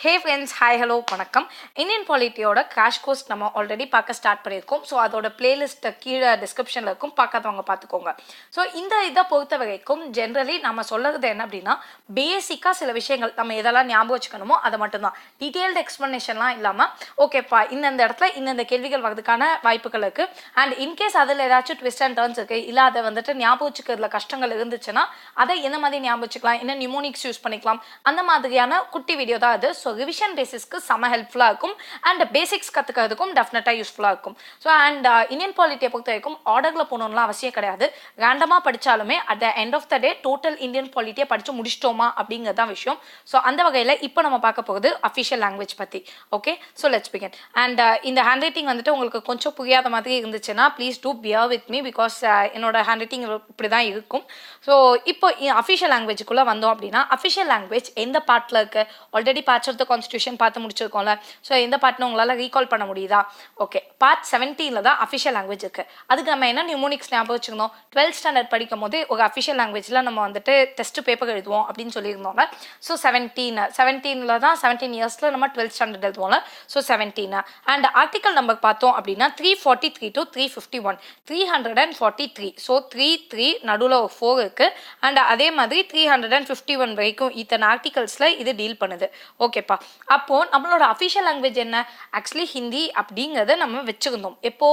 Hey friends, hi, hello, வணக்கம். Indian பாலிட்டியோட crash course நம்ம already பார்க்க ஸ்டார்ட் பண்ணியிருக்கோம். ஸோ அதோட பிளேலிஸ்ட்டை கீழே டிஸ்கிரிப்ஷனில் இருக்கும், பார்க்காதவங்க பார்த்துக்கோங்க. ஸோ இந்த இதை பொறுத்த வரைக்கும் ஜென்ரலி நம்ம சொல்கிறது என்ன அப்படின்னா, பேசிக்காக சில விஷயங்கள் நம்ம எதெல்லாம் ஞாபகம் வச்சுக்கணுமோ அதை மட்டும்தான். டீட்டெயில்டு எக்ஸ்ப்ளனேஷன்லாம் இல்லாமல் ஓகேப்பா இந்தந்த இடத்துல இந்தந்த கேள்விகள் வரதுக்கான வாய்ப்புகள் இருக்குது. அண்ட் இன்கேஸ் அதில் ஏதாச்சும் ட்விஸ்ட் அண்ட் டர்ன்ஸ் இருக்குது, இல்லை அதை வந்துட்டு ஞாபகம் வச்சுக்கிறதுல கஷ்டங்கள் இருந்துச்சுன்னா அதை என்ன மாதிரி ஞாபகம் வச்சுக்கலாம், என்ன நியூமோனிக்ஸ் யூஸ் பண்ணிக்கலாம், அந்த மாதிரியான குட்டி வீடியோ தான் அது. ஸோ ரிவிஷன் பேசிஸ்க்கு செம ஹெல்ப்ஃபுல்லாக இருக்கும் அண்ட் பேசிக்ஸ் கற்றுக்கிறதுக்கும் டெஃபினட்டாக யூஸ்ஃபுல்லாக இருக்கும். ஸோ அண்ட் இந்தியன் பாலிட்டியை பொறுத்த வரைக்கும் ஆர்டரில் போகணும்லாம் அவசியம் கிடையாது. ரேண்டமாக படித்தாலுமே at the end of the day total Indian பாலிட்டியை படித்து முடிச்சிட்டோமா அப்படிங்கிறது தான் விஷயம். ஸோ அந்த வகையில் இப்போ நம்ம பார்க்க போகுது அஃபிஷியல் லாங்குவேஜ் பற்றி. Okay, so let's begin. And இந்த ஹேண்ட் ரைட்டிங் வந்துட்டு உங்களுக்கு கொஞ்சம் புரியாத மாதிரி இருந்துச்சுன்னா please do bear with me, because என்னோட ஹேண்ட் ரைட்டிங் இப்படி தான் இருக்கும். ஸோ இப்போ அஃபிஷியல் லாங்குவேஜுக்குள்ளே வந்தோம் அப்படின்னா, அஃபிஷியல் லாங்குவேஜ் எந்த பார்ட்டில் இருக்குது? Already parts of the constitution பார்த்து முடிச்சிருக்கோம்ல. ஸோ எந்த பார்ட்னு உங்களால் ரீகால் பண்ண முடியுதா? ஓகே, பார்ட் 17 தான் அஃபிஷியல் லாங்குவேஜ் இருக்குது. அதுக்கு நம்ம என்ன நியூமோனிக்ஸ் ஞாபகம் வச்சுருந்தோம்? 12th ஸ்டாண்டர்ட் படிக்கும் போது ஒரு அஃபிஷியல் லாங்குவேஜில் நம்ம வந்துட்டு டெஸ்ட் பேப்பர் எழுதுவோம் அப்படின்னு சொல்லியிருந்தோம்ல. ஸோ 17 தான் 17 இயர்ஸில் நம்ம 12th ஸ்டாண்டர்ட் எழுதுவோம்ல. ஸோ 17 அண்ட் ஆர்டிக்கல் நம்பர் பார்த்தோம் அப்படின்னா 343 to 351, 343. ஸோ 3 நடுவில் ஒரு 4 இருக்குது. அண்ட் அதே மாதிரி 351 வரைக்கும் இத்தனை ஆர்டிகல்ஸில் இது டீல் பண்ணுது. ஓகேப்பா, அப்போது நம்மளோட அஃபிஷியல் லாங்குவேஜ் என்ன? ஆக்சுவலி ஹிந்தி அப்படிங்கிறத நம்ம வச்சுருந்தோம். எப்போ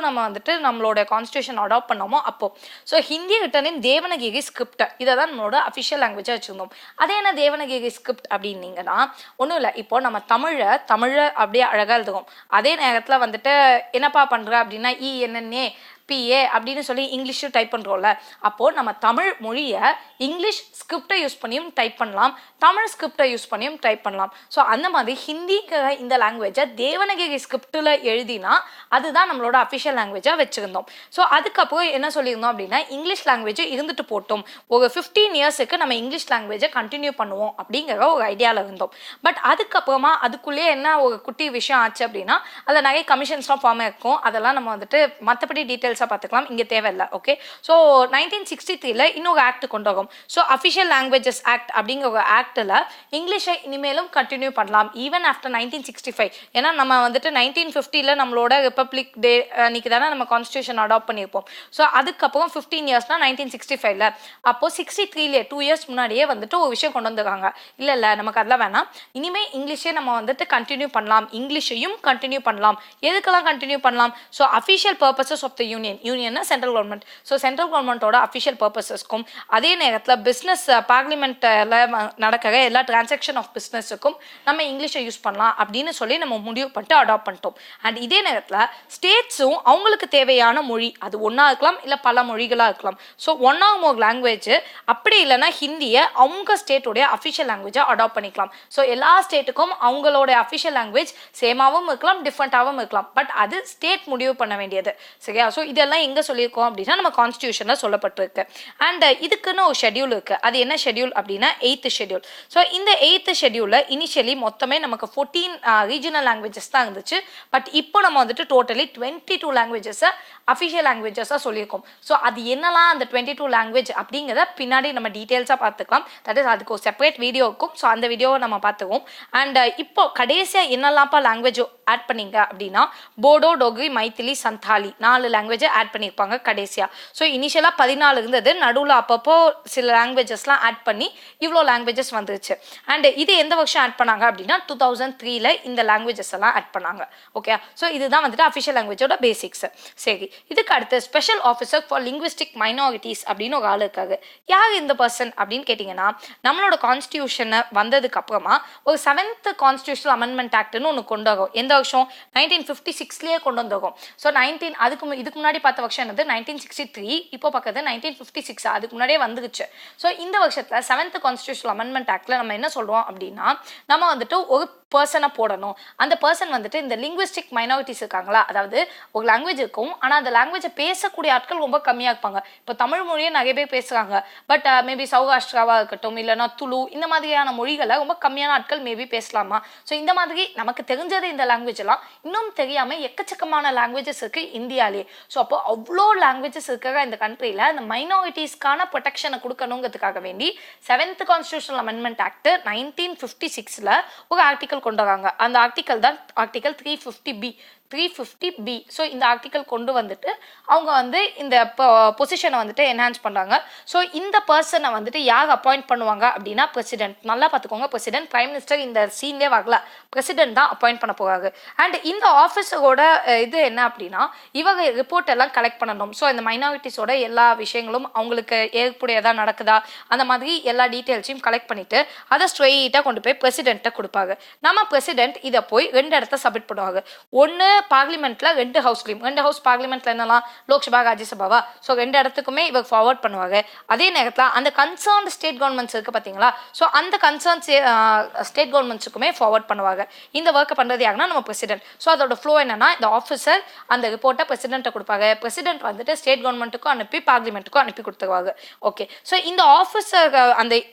நம்ம வந்துட்டு நம்மளோட கான்ஸ்டியூஷன் அடாப்ட் பண்ணோமோ அப்போது. ஸோ ஹிந்தி ரிட்டனின் தேவனகிரி ஸ்கிரிப்ட் இதை தான் நம்மளோட அஃபிஷியல் லாங்குவேஜாக வச்சுருந்தோம். அதே என்ன தேவனகிரி ஸ்கிரிப்ட் அப்படின்னீங்கன்னா ஒன்றும் இல்லை, இப்போ நம்ம தமிழை அப்படியே அழகாக எழுதுவோம். அதே நேரத்தில் வந்துட்டு என்னப்பா பண்ணுற அப்படின்னா இஎன்என்ஏ பிஏ அப்படின்னு சொல்லி இங்கிலீஷும் டைப் பண்ணுறோம்ல. அப்போது நம்ம தமிழ் மொழியை இங்கிலீஷ் ஸ்கிரிப்டை யூஸ் பண்ணியும் டைப் பண்ணலாம், தமிழ் ஸ்கிரிப்டை யூஸ் பண்ணியும் டைப் பண்ணலாம். ஸோ அந்த மாதிரி ஹிந்திக்கு இந்த லாங்குவேஜை தேவனகிரி ஸ்கிரிப்டில் எழுதினா அதுதான் நம்மளோட அஃபிஷியல் லாங்குவேஜாக வச்சுருந்தோம். ஸோ அதுக்கப்புறம் என்ன சொல்லியிருந்தோம் அப்படின்னா, இங்கிலீஷ் லாங்குவேஜை இருந்துட்டு போட்டோம், ஒரு 15 இயர்ஸுக்கு நம்ம இங்கிலீஷ் லாங்குவேஜை கண்டினியூ பண்ணுவோம் அப்படிங்கிற ஒரு ஐடியாவில் இருந்தோம். பட் அதுக்கப்புறமா அதுக்குள்ளேயே என்ன ஒரு குட்டி விஷயம் ஆச்சு அப்படின்னா, அதில் நிறைய கமிஷன்ஸ்லாம் ஃபார்ம் இருக்கும். அதெல்லாம் நம்ம வந்துட்டு மற்றபடி டீட்டெயில்ஸ் பார்த்துக்கலாம், இங்கே தேவையில்லை. ஓகே, ஸோ 1963 இன்னொரு ஆக்ட் கொண்டு வரும். ஸோ அஃபிஷியல் லாங்குவேஜஸ் ஆக்ட் அப்படிங்கிற ஒரு ஆக்டில் இங்கிலீஷை இனிமேலும் கண்டினியூ பண்ணலாம் ஈவன் ஆஃப்டர் 1965. ஏன்னா நம்ம வந்துட்டு 1950 நம்மளோட ரிப்பப்ளிக் டே அன்னைக்கு தானே நம்ம கான்ஸ்டியூஷன் அடாப்ட் பண்ணியிருப்போம். ஸோ அதுக்கப்புறம் 15 இயர்ஸ்னா 1965. அப்போது 63 2 இயர்ஸ் முன்னாடியே வந்துட்டு ஒரு விஷயம் கொண்டு வந்துருக்காங்க. இல்லை நமக்கு அதெல்லாம் வேணாம், இனிமேல் இங்கிலீஷே நம்ம வந்துட்டு கண்டினியூ பண்ணலாம், இங்கிலீஷையும் கண்டினியூ பண்ணலாம். எதுக்கெல்லாம் கண்டினியூ பண்ணலாம்? So official purposes of the யூனியன்னா சென்ட்ரல் கவர்மெண்ட். ஸோ சென்ட்ரல் கவர்மெண்ட்டோட அஃபிஷியல் பர்பஸஸ்க்கும் அதே நேரத்தில் பிஸ்னஸ் பார்லிமெண்ட்டில் நடக்கிற எல்லா டிரான்சாக்ஷன் ஆஃப் பிஸ்னஸுக்கும் நம்ம இங்கிலீஷை யூஸ் பண்ணலாம் அப்படின்னு சொல்லி நம்ம முடிவு பண்ணிட்டு அடாப்ட் பண்ணிட்டோம். அண்ட் இதே நேரத்தில் ஸ்டேட்ஸும் அவங்களுக்கு தேவையான மொழி, அது ஒன்றா இருக்கலாம் இல்லை பல மொழிகளாக இருக்கலாம். So one or more language, அப்படி இல்லைன்னா ஹிந்தியை அவங்க ஸ்டேட்டோடைய அஃபிஷியல் லாங்குவேஜாக அடாப்ட் பண்ணிக்கலாம். ஸோ எல்லா ஸ்டேட்டுக்கும் அவங்களோட அஃபிஷியல் லாங்குவேஜ் சேமாகவும் இருக்கலாம், டிஃப்ரெண்ட்டாகவும் இருக்கலாம். பட் அது ஸ்டேட் முடிவு பண்ண வேண்டியது. சரியா? ஸோ இதெல்லாம் எங்கே சொல்லியிருக்கோம் அப்படின்னா நம்ம கான்ஸ்டியூஷனில் சொல்லப்பட்டிருக்கு. அண்ட் இதுக்குன்னு ஒரு ஷெட்யூல் இருக்குது. அது என்ன ஷெட்யூல் அப்படின்னா 8th ஷெட்யூல். ஸோ இந்த 8th ஷெட்யூலில் இனிஷியலி மொத்தமே நமக்கு 14 ரீஜனல் லாங்குவேஜஸ் தான் இருந்துச்சு. பட் இப்போ நம்ம வந்துட்டு டோட்டலி 22 லாங்குவேஜஸை அஃபிஷியல் லாங்குவேஜஸாக சொல்லியிருக்கோம். ஸோ அது என்னலாம் அந்த 22 லாங்குவேஜ் அப்படிங்கிறத பின்னாடி நம்ம டீட்டெயில்ஸாக பார்த்துக்கலாம். தட் இஸ் அதுக்கு ஒரு செப்பரேட் வீடியோ இருக்கும். ஸோ அந்த வீடியோவை நம்ம பார்த்துக்குவோம். அண்ட் இப்போ கடைசியாக என்னெல்லாம்ப்பா லாங்குவேஜ் ஆட் பண்ணிங்க அப்படின்னா போடோ, டோக்ரி, மைத்திலி, சந்தாலி 4 லாங்குவேஜை ஆட் பண்ணியிருப்பாங்க கடைசியாக. ஸோ இனிஷியலாக 14 இருந்தது, நடுவில் அப்பப்போ சில லாங்குவேஜஸ்லாம் ஆட் பண்ணி இவ்வளோ லாங்குவேஜஸ் வந்துருச்சு. அண்ட் இது எந்த வருஷம் ஆட் பண்ணாங்க அப்படின்னா 2003 இந்த லாங்குவேஜஸ் எல்லாம் ஆட் பண்ணாங்க. ஓகே, ஸோ இதுதான் வந்துட்டு அஃபிஷியல் லாங்குவேஜோட பேசிக்ஸ். சரி, இதுக்கு அடுத்து special officer for linguistic minorities அப்படின்னு ஒரு ஆள் இருக்காங்க. யார் இந்த பர்சன் அப்படின்னு கேட்டிங்கன்னா, நம்மளோட கான்ஸ்டியூஷனை வந்ததுக்கு அப்புறமா ஒரு 7th கான்ஸ்டியூஷனல் அமெண்ட்மெண்ட் ஆக்ட்னு ஒன்று கொண்டு வரும். எந்த வருஷம்? 1956 கொண்டு வந்துருக்கும். ஸோ இதுக்கு முன்னாடி பார்த்த வருஷம் என்னது 1963, இப்போ பார்க்கறது 1956. அதுக்கு முன்னாடியே வந்துருச்சு. ஸோ இந்த வருஷத்தில் 7th கான்ஸ்டியூஷனல் அமெண்ட்மெண்ட் ஆக்டில் நம்ம என்ன சொல்கிறோம் அப்படின்னா, நம்ம வந்துட்டு ஒரு பர்சனை போடணும். அந்த பர்சன் வந்துட்டு இந்த லிங்குவிஸ்டிக் மைனாரிட்டிஸ் இருக்காங்களா, அதாவது ஒரு லாங்குவேஜ் இருக்கும் ஆனால் அந்த லாங்குவேஜை பேசக்கூடிய ஆட்கள் ரொம்ப கம்மியாக இருப்பாங்க. இப்போ தமிழ் மொழியை நிறைய பேர் பேசுகிறாங்க, பட் மேபி சௌராஷ்டிராவாக இருக்கட்டும் இல்லைனா துளு இந்த மாதிரியான மொழிகளை ரொம்ப கம்மியான ஆட்கள் மேபி பேசலாமா. ஸோ இந்த மாதிரி நமக்கு தெரிஞ்சது இந்த லாங்குவேஜ் எல்லாம் இன்னும் தெரியாமல் எக்கச்சக்கமான லாங்குவேஜஸ் இருக்குது இந்தியாவிலே. ஸோ அப்போ அவ்வளோ லாங்குவேஜஸ் இருக்கிற இந்த கண்ட்ரியில் இந்த மைனாரிட்டிஸ்க்கான ப்ரொடெக்ஷனை கொடுக்கணுங்கிறதுக்காக வேண்டி 7th கான்ஸ்டியூஷனல் அமெண்ட்மெண்ட் ஆக்ட் 1956 ஒரு ஆர்டிக்கல் கொண்டு வராங்க. அந்த ஆர்டிக்கல் தான் ஆர்டிக்கல் 350B. ஸோ இந்த ஆர்டிக்கல் கொண்டு வந்துட்டு அவங்க வந்து இந்த பொசிஷனை வந்துட்டு என்ஹான்ஸ் பண்ணுறாங்க. ஸோ இந்த பர்சனை வந்துட்டு யார் அப்பாயிண்ட் பண்ணுவாங்க அப்படின்னா பிரசிடென்ட். நல்லா பார்த்துக்கோங்க, பிரசிடென்ட், பிரைம் மினிஸ்டர் இந்த சீன்லேயே வரல, பிரசிடென்ட் தான் அப்பாயிண்ட் பண்ண போகிறாங்க. அண்ட் இந்த ஆஃபீஸரோட இது என்ன அப்படின்னா இவங்க ரிப்போர்ட் எல்லாம் கலெக்ட் பண்ணணும். ஸோ இந்த மைனாரிட்டிஸோட எல்லா விஷயங்களும் அவங்களுக்கு ஏற்புடையதாக நடக்குதா அந்த மாதிரி எல்லா டீட்டெயில்ஸையும் கலெக்ட் பண்ணிட்டு அதை ஸ்ட்ரெயிட்டாக கொண்டு போய் பிரசிடென்ட்டை கொடுப்பாங்க. நம்ம பிரசிடென்ட் இதை போய் 2 இடத்த சப்மிட் பண்ணுவாங்க. ஒன்று பார்லிமெண்ட்ல 2 ஹவுஸ்லையும், 2 ஹவுஸ் பார்லிமெண்ட்ல என்னலாம் லோக்சபா ராஜ்யசபாவா, ஸோ 2 இடத்துக்குமே இவர் ஃபார்வர்ட் பண்ணுவாங்க. அதே நேரத்தில் அந்த கன்சர்ன்ட் ஸ்டேட் கவர்மெண்ட்ஸ் இருக்கு பார்த்தீங்களா, ஸோ அந்த கன்சர்ன் ஸ்டேட் கவர்மெண்ட்ஸுக்குமே ஃபார்வர்ட் பண்ணுவாங்க. இந்த ஒர்க்கை பண்ணுறது யாருன்னா நம்ம பிரசிடென்ட். ஸோ அதோட ஃப்ளோ என்னன்னா இந்த ஆஃபீஸர் அந்த ரிப்போர்ட்டை பிரசிடென்ட்டை கொடுப்பாங்க, பிரசிடென்ட் வந்துட்டு ஸ்டேட் கவர்மெண்ட்டுக்கும் அனுப்பி பார்லிமெண்ட்டுக்கும் அனுப்பி கொடுத்துருவாங்க. ஓகே, ஸோ இந்த ஆஃபீஸர்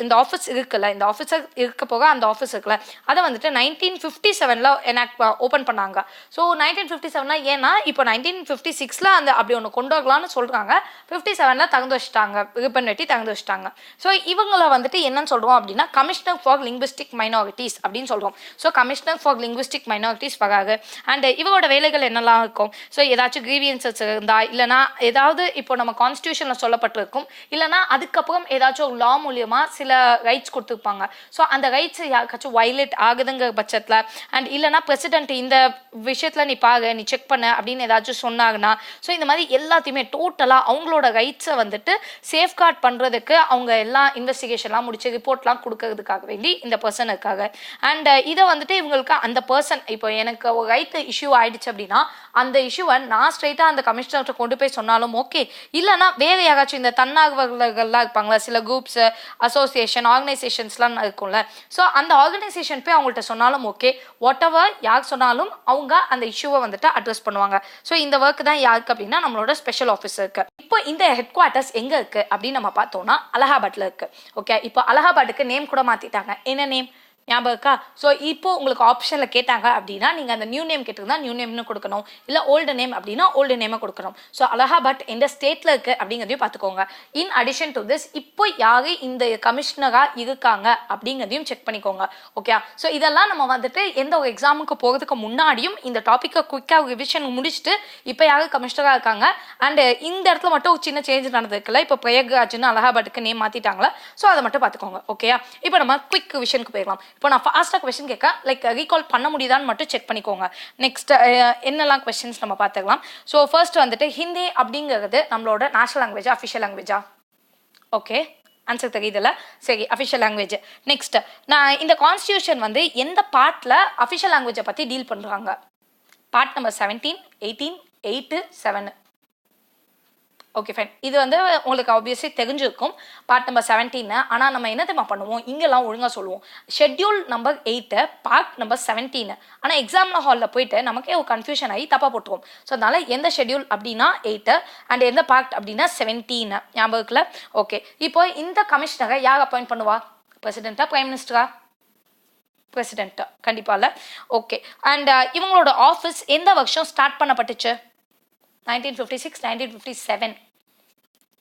இந்த ஆஃபீஸ் இருக்குல்ல, இந்த ஆஃபீஸர் இருக்க போக அந்த ஆஃபீஸ் இருக்குல்ல அதை வந்துட்டு 1957 ஓப்பன் பண்ணாங்க. ஸோ 1957 ஏன்னா இப்போ 1956 அந்த அப்படி ஒன்று கொண்டு வரலாம்னு சொல்றாங்க, 57 தகுந்து வச்சுட்டாங்க, ரிப்பன் வெட்டி தகுந்து வச்சுட்டாங்க. ஸோ இவங்களை வந்துட்டு என்னன்னு சொல்றோம் அப்படின்னா கமிஷனர் ஃபார் லிங்குவிஸ்டிக் மைனாரிட்டிஸ் அப்படின்னு சொல்றோம். So commissioner for linguistic minorities வராங்க. அண்ட் இவங்களோட வேலைகள் என்னெல்லாம் இருக்கும், ஸோ ஏதாச்சும் கிரீவியன்சஸ் இருந்தா இல்லைனா ஏதாவது இப்போ நம்ம கான்ஸ்டியூஷன்ல சொல்லப்பட்டிருக்கும் இல்லைனா அதுக்கப்புறம் ஏதாச்சும் ஒரு லா மூலியமா சில ரைட்ஸ் கொடுத்துருப்பாங்க. ஸோ அந்த ரைட்ஸ் யாருக்காச்சும் வயலேட் ஆகுதுங்கிற பட்சத்தில் அண்ட் இல்லைனா பிரசிடென்ட் இந்த விஷயத்தில் நீ பாரு நீ செக் பண்ண அப்படின்னு ஏதாச்சும் சொன்னாங்கன்னா ஸோ இந்த மாதிரி எல்லாத்தையுமே டோட்டலாக அவங்களோட ரைட்ஸை வந்துட்டு சேஃப்கார்ட் பண்ணுறதுக்கு அவங்க எல்லாம் இன்வெஸ்டிகேஷன்லாம் முடிச்சு ரிப்போர்ட்லாம் கொடுக்கறதுக்காக வேண்டி இந்த பர்சன் இருக்காங்க. அண்ட் இதை வந்துட்டு இவங்களுக்கு அந்த பர்சன் இப்போ எனக்கு ஒரு ரைட் இஷ்யூ ஆயிடுச்சு அப்படின்னா அந்த இஷ்யூவை நான் ஸ்ட்ரெயிட்டாக அந்த கமிஷனர்கிட்ட கொண்டு போய் சொன்னாலும் ஓகே, இல்லைனா வேறு யாராச்சும் இந்த தன்னார்வலர்கள்லாம் இருப்பாங்களா, சில குரூப்ஸ் அசோசியேஷன் ஆர்கனைசேஷன்ஸ்லாம் இருக்கும்ல, ஸோ அந்த ஆர்கனைசேஷன் போய் அவங்கள்ட்ட சொன்னாலும் ஓகே, வாட் எவர் யார் சொன்னாலும் அவங்க அந்த இஷ்யூவை வந்துட்டு அட்ரஸ் பண்ணுவாங்க. ஸோ இந்த ஒர்க் தான் யாருக்கு அப்படின்னா நம்மளோட ஸ்பெஷல் ஆஃபீஸருக்கு. இப்போ இந்த ஹெட் குவார்ட்டர்ஸ் எங்க இருக்கு அப்படின்னு நம்ம பார்த்தோம்னா அலகாபாத்ல இருக்கு. ஓகே, இப்போ அலகாபாத்துக்கு நேம் கூட மாத்திட்டாங்க. என்ன நேம் ஞாபகம் இருக்கா? ஸோ இப்போ உங்களுக்கு ஆப்ஷனில் கேட்டாங்க அப்படின்னா நீங்கள் அந்த நியூ நேம் கேட்டிருந்தா நியூ நேம்னு கொடுக்கணும், இல்லை ஓல்டு நேம் அப்படின்னா ஓல்டு நேமை கொடுக்கணும். ஸோ அலகாபாத் எந்த ஸ்டேட்டில் இருக்குது அப்படிங்கிறதையும் பார்த்துக்கோங்க. இன் அடிஷன் டு திஸ் இப்போ யார் இந்த கமிஷனராக இருக்காங்க அப்படிங்கிறதையும் செக் பண்ணிக்கோங்க. ஓகே, ஸோ இதெல்லாம் நம்ம வந்துட்டு எந்த ஒரு எக்ஸாமுக்கு போகிறதுக்கு முன்னாடியும் இந்த டாப்பிக்கை குயிக்காக ரிவிஷன் முடிச்சுட்டு இப்போ யார் கமிஷனராக இருக்காங்க அண்ட் இந்த இடத்துல மட்டும் ஒரு சின்ன சேஞ்ச் நடந்திருக்குல்ல, இப்போ பிரயாக்ராஜ்னு அலகாபாத்துக்கு நேம் மாற்றிட்டாங்களா, ஸோ அதை மட்டும் பார்த்துக்கோங்க. ஓகேயா, இப்போ நம்ம குயிக் ரிவிஷனுக்கு போயிடலாம். இப்போ நான் ஃபாஸ்ட்டாக கொஸ்டின் கேட்க லைக் ரீகால் பண்ண முடியுதான்னு மட்டும் செக் பண்ணிக்கோங்க. நெக்ஸ்ட் என்னெல்லாம் கொஸ்டின்ஸ் நம்ம பார்த்துக்கலாம். ஸோ ஃபர்ஸ்ட் வந்துட்டு ஹிந்தி அப்படிங்கிறது நம்மளோட நேஷனல் லாங்குவேஜா அஃபிஷியல் லாங்குவேஜா? ஓகே, ஆன்சர் தெரியுதுல்ல, சரி அஃபிஷியல் லாங்குவேஜ். நெக்ஸ்ட் நான் இந்த கான்ஸ்டியூஷன் வந்து எந்த பார்ட்டில் அஃபிஷியல் லாங்குவேஜை பற்றி டீல் பண்ணுறாங்க? Part number 17, 18, 8, 7. ஓகே ஃபைன், இது வந்து உங்களுக்கு ஆப்வியஸ்லி தெரிஞ்சிருக்கும் பார்ட் நம்பர் 17. ஆனால் நம்ம என்ன தெரியுமா பண்ணுவோம், இங்கெல்லாம் ஒழுங்காக சொல்லுவோம் ஷெட்யூல் நம்பர் 8 பார்ட் நம்பர் 17. ஆனால் எக்ஸாம்ல ஹாலில் போயிட்டு நமக்கே ஒரு கன்ஃபியூஷன் ஆகி தப்பாக போட்டுருவோம். ஸோ அதனால எந்த ஷெட்யூல் அப்படின்னா 8 அண்ட் எந்த பார்ட் அப்படின்னா 17 ஞாபகம் இருக்குல்ல. ஓகே, இப்போ இந்த கமிஷனரை யார் அப்பாயிண்ட் பண்ணுவா? பிரசிடென்ட்டா பிரைம் மினிஸ்டரா? பிரசிடென்ட் கண்டிப்பாக இல்லை. ஓகே, அண்ட் இவங்களோட ஆஃபீஸ் எந்த வருஷம் ஸ்டார்ட் பண்ணப்பட்டுச்சு? 1956, 1957,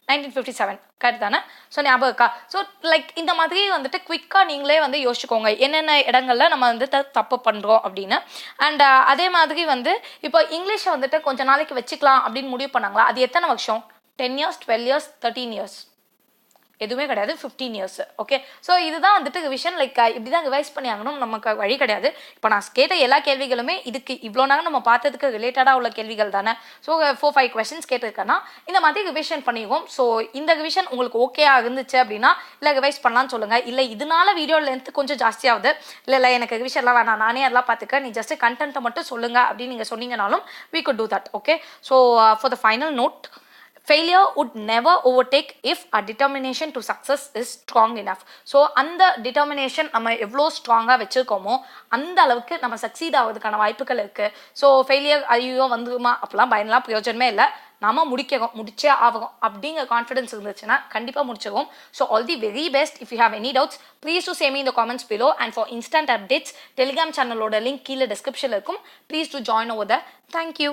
1957 கரெக்ட் தானே? ஸோ ஞாபகம் இருக்கா? ஸோ லைக் இந்த மாதிரி வந்துட்டு குவிக்காக நீங்களே வந்து யோசிச்சுக்கோங்க என்னென்ன இடங்கள்ல நம்ம வந்து தப்பு பண்ணுறோம் அப்படின்னு. அண்ட் அதே மாதிரி வந்து இப்போ இங்கிலீஷை வந்துட்டு கொஞ்சம் நாளைக்கு வச்சுக்கலாம் அப்படின்னு முடிவு பண்ணாங்களா, அது எத்தனை வருஷம்? 10 years, 12 years, 13 years? எதுவுமே கிடையாது, 15 years. ஓகே, ஸோ இதுதான் வந்துட்டு ரிவிஷன். லைக் இப்படி தான் ரிவைஸ் பண்ணி ஆகணும், நமக்கு வழி கிடையாது. இப்போ நான் கேட்ட எல்லா கேள்விகளுமே இதுக்கு இவ்வளோ நாங்கள் நம்ம பார்த்ததுக்கு ரிலேட்டடாக உள்ள கேள்விகள் தானே. ஸோ 4-5 questions கேட்டிருக்கேன்னா இந்த மாதிரி ரிவிஷன் பண்ணிக்குவோம். ஸோ இந்த ரிவிஷன் உங்களுக்கு ஓகேயா இருந்துச்சு அப்படின்னா இல்லை ரிவைஸ் பண்ணலான்னு சொல்லுங்கள். இல்லை இதனால வீடியோ லென்த் கொஞ்சம் ஜாஸ்தியாகுது, இல்லை எனக்கு ரிவிஷன்லாம் வேணாம் நானே அதெல்லாம் பார்த்துக்க, நீ ஜஸ்ட் கண்டென்ட்டை மட்டும் சொல்லுங்கள் அப்படின்னு நீங்கள் சொன்னீங்கனாலும் we could do that. Okay, so for the final note, failure would never overtake if our determination to success is strong enough. So அந்த டிட்டர்மினேஷன் நம்ம எவ்வளோ ஸ்ட்ராங்காக வச்சுருக்கோமோ அந்த அளவுக்கு நம்ம சக்சீட் ஆகிறதுக்கான வாய்ப்புகள் இருக்குது. ஸோ ஃபெயிலியர் ஐயோ வந்துருமா அப்படிலாம் பயன்லாம் பிரயோஜனமே இல்லை. நாம முடிச்சே ஆகும் அப்படிங்கிற கான்ஃபிடன்ஸ் இருந்துச்சுன்னா கண்டிப்பாக முடிச்சிருவோம். So all the very best. If you have any doubts please to say me in the comments below. And for instant updates Telegram சேனலோட லிங்க் கீழே டிஸ்கிரிப்ஷனில் இருக்கும். Please to join over the. Thank you.